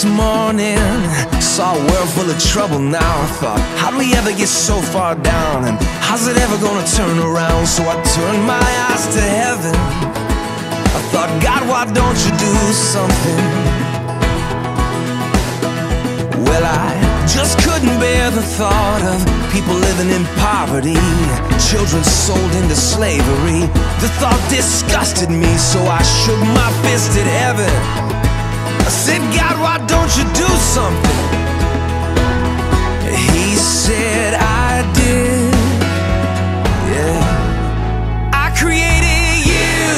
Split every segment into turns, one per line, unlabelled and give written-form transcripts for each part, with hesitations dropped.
morning, saw a world full of trouble now. I thought, how'd we ever get so far down? And how's it ever gonna turn around? So I turned my eyes to heaven. I thought, God, why don't you do something? Well, I just couldn't bear the thought of people living in poverty, children sold into slavery. The thought disgusted me, so I shook my fist at heaven. I said, God, why don't you do something? He said, I did. Yeah, I created you.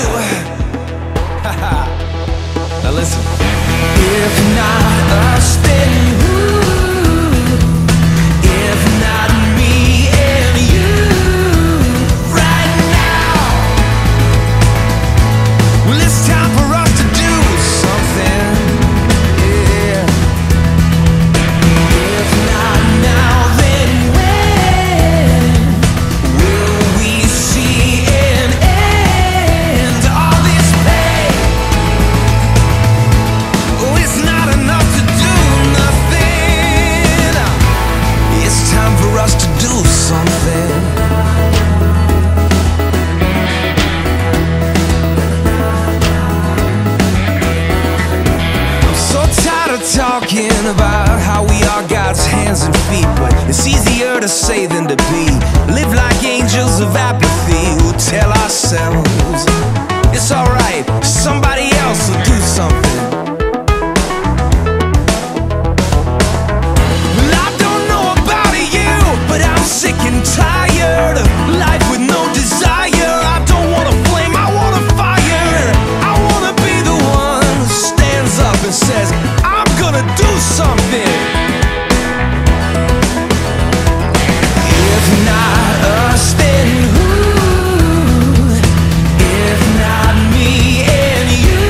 Now listen. If not us, then who? If not me and you, right now. Well, it's time for us to do something. Yeah. If not now, then when will we see an end to all this pain? Oh, it's not enough to do nothing. It's time for us to do something. I'm so tired of talking about how we are God's hands and feet, but it's easier to say than to be. Live like angels of apathy. We'll tell ourselves it's alright, somebody else will do something. Well, I don't know about you, but I'm sick and tired of life with no desire. I don't want a flame, I want a fire. I want to be the one who stands up and says, I'm gonna do something. If not us, then who? If not me and you,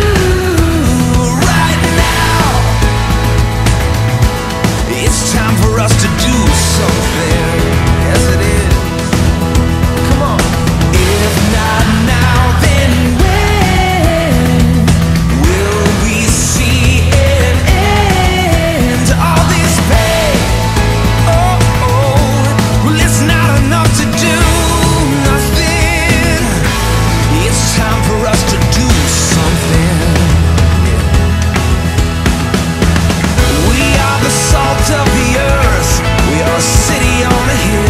right now. It's time for us to do something. Yes, it is. Come on. If not now, then when will we see an end to all this pain? Oh, well, it's not enough to do nothing. It's time for us to do something. We are the salt of the earth. We are a city on a hill.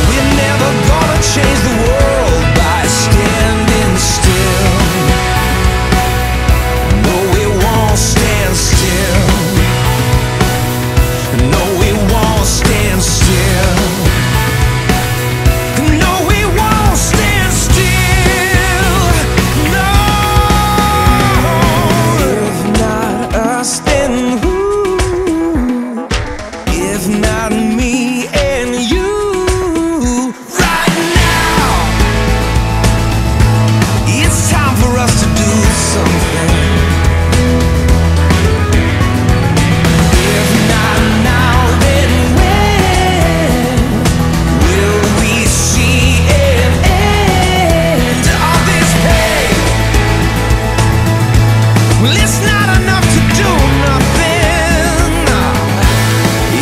We're never gonna change the world by standing still. No, we won't stand still. No, we won't stand still. No, we won't stand still. No. If not us, then who? If not me and you, right now. It's time for us to do something. If not now, then when will we see an end to all this pain? Well, it's not enough to do nothing.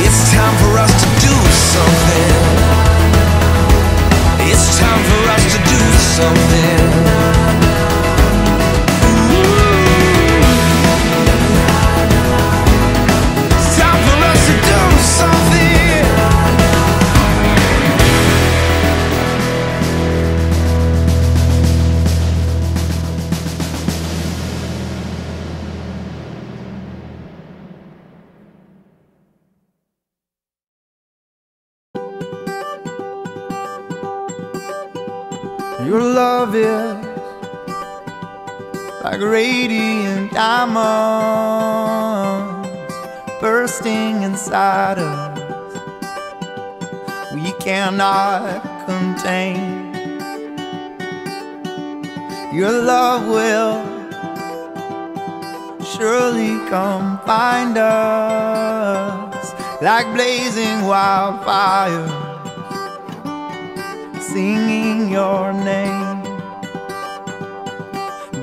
It's time for us to do something. It's time for us to do something. It's time for us to do something.
Your love is like radiant diamonds bursting inside us. We cannot contain. Your love will surely come find us like blazing wildfire, singing your name.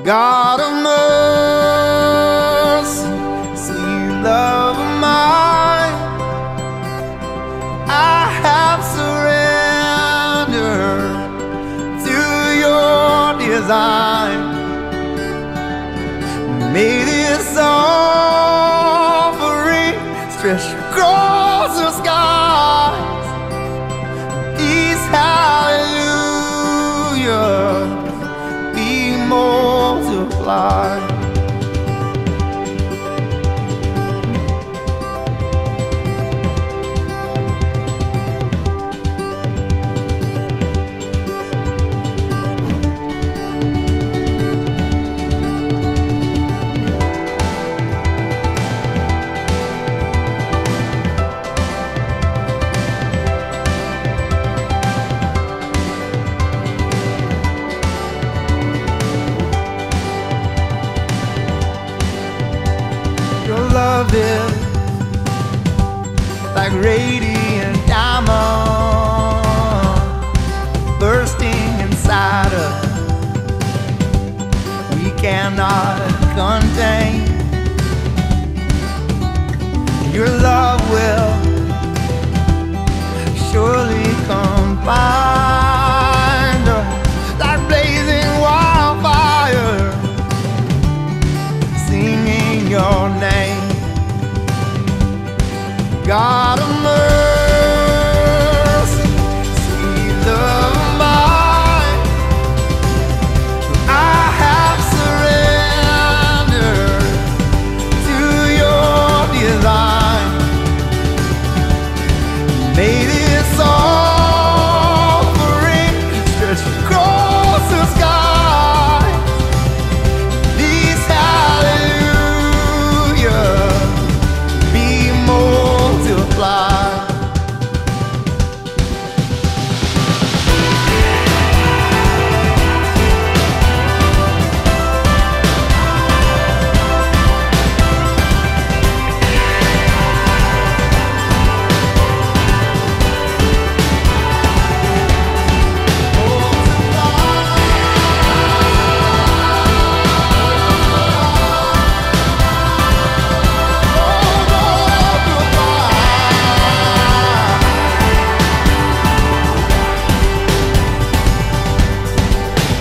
God of mercy, sweet love of mine, I have surrendered to your design. May this offering stretch across the skies. These hallelujahs be multiplied. Love is like radiant diamond bursting inside us, we cannot contain. Your love will surely combine us like blazing wildfire, singing your name. God of mercy, sweet love of mine, I have surrendered to your design. May this offering stretch across the sky. These hallelujahs be multiplied.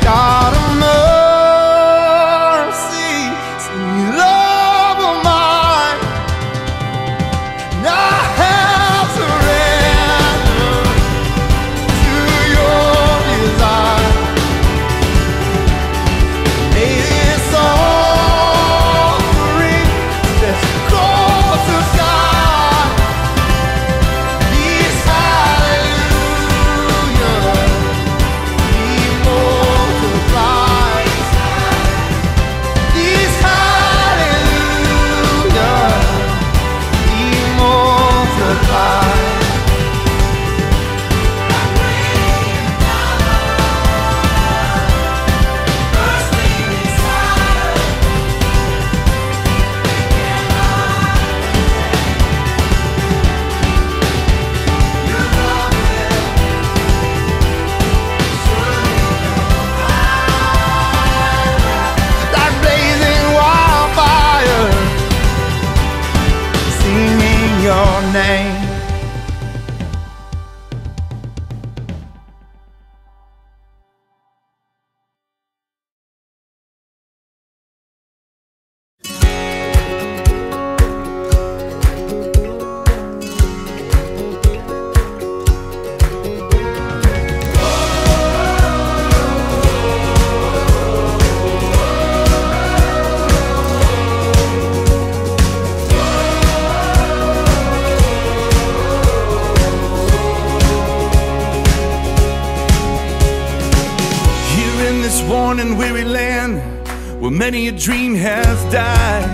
God of mercy, sweet love of mine, and I have surrendered to your design. May this offering stretch across the sky. These hallelujahs be multiplied. These hallelujahs be multiplied. Like blazing wildfire, singing your name.
Here in this worn and weary land, where many a dream has died,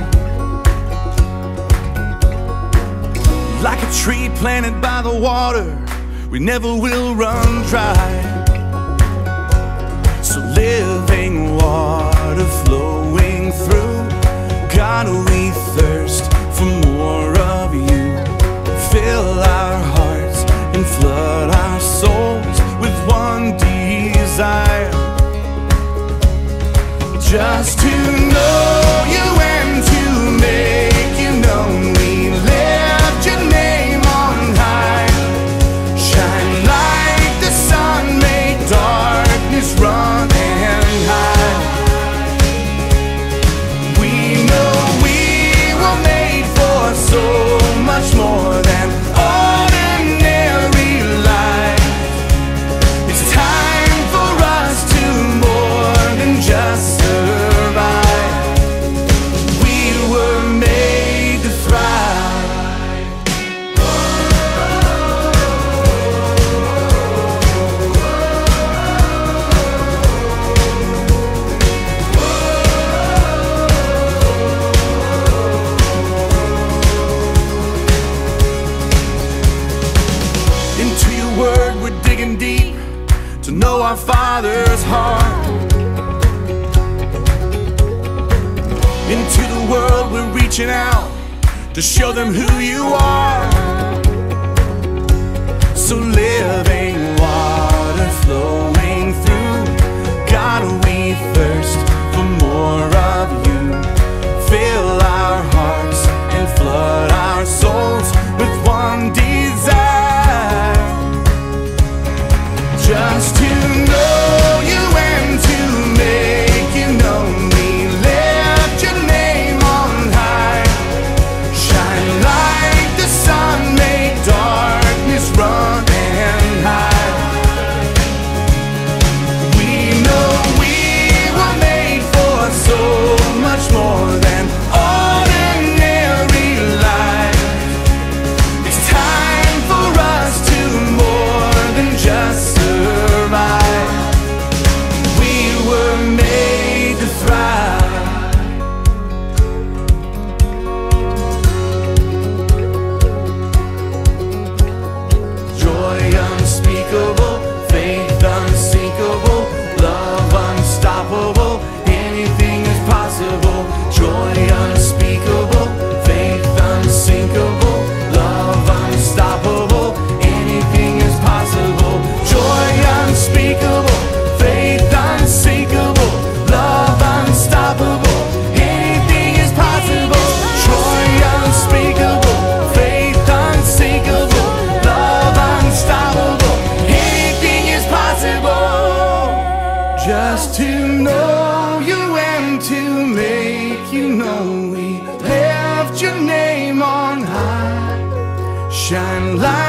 like a tree planted by the water, we never will run dry. So living water flowing through, God, we thirst for more of you. Fill our hearts and flood our souls with one desire.
just to know you and to make you known. We lift your name on high. Shine like the sun, make darkness run and hide. We know we were made for so much more than ordinary life. It's time for us to more than just survive. We were made to thrive. Into your word we're digging deep to know our Father's heart. Into the world we're reaching out to show them who you are. So living water flowing through, God, we thirst for more of you. Fill our hearts and flood our souls with one desire, just to know you and to make you known. We lift your name on high. Shine like the sun, make darkness run and hide. We know we were made for so much more than ordinary life. It's time for us to more than just survive. We were made to thrive. Joy unspeakable, faith unsinkable, love unstoppable, anything is possible. Joy unspeakable, faith unsinkable, love unstoppable, anything is possible. Joy unspeakable, faith unsinkable, love unstoppable, anything is possible. Joy unspeakable, faith unsinkable, love unstoppable, anything is possible. Just to know you and to make you know. We lift your name on high. Shine like